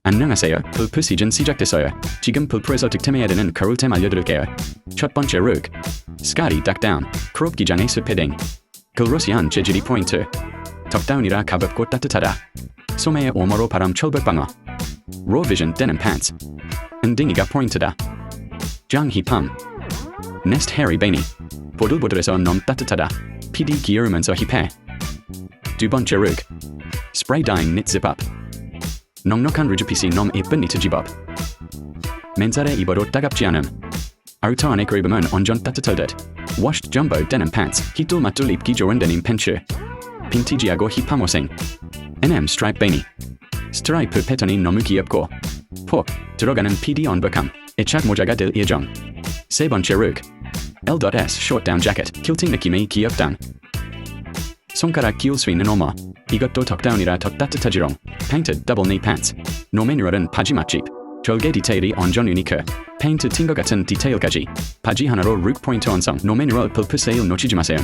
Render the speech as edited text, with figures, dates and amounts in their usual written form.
안녕하세요. 풀프 시즌 시작됐어요. 지금 풀프에서 득템해야 되는 겨울템 알려드릴게요. 첫 번째 룩. 스카디 닥다운. 크롭 기장의 스패딩. 글로시한 재질이 포인트. 덕다운이라 가볍고 따뜻하다. 소매의 오머로 바람 철벽방어. 로비전 데님 팬츠. 은딩이가 포인트다. 장 힙함. 네스트 헤리 베니. 보들보들해서 너무 따뜻하다. PD 기어르면서 힙해. 두 번째 룩. 스프레이 다잉 닛 집업. 넉넉한 루즈핏이 너무 예쁜 니트 집업. 맨살에 입어도 따갑지 않음. 아우터 안에 그립으면 완전 따뜻할 듯. Washed jumbo denim pants. 히뚤마뚤 입기 좋은 데님 팬츠. 빈티지하고 힙한 호생. NM 스트라이프 베니. 스트라이프 패턴이 너무 귀엽고 폭 들어가는 PD 언박함. 애착 모자가 될 예정. 세 번째 룩. L.S short down jacket. 킬팅 느낌의 귀엽당. 손가락 끼울 수 있는 오머. 이것도 덕다운이라 더 따뜻하지롱. Painted double knee pants. 노메뉴얼은 바지 맛집. 절개 디테일이 완전 유니크. 페인트 튄 것 같은 디테일까지. 바지 하나로 룩 포인트 완성. 노메뉴얼 풀프 세일 놓치지 마세요.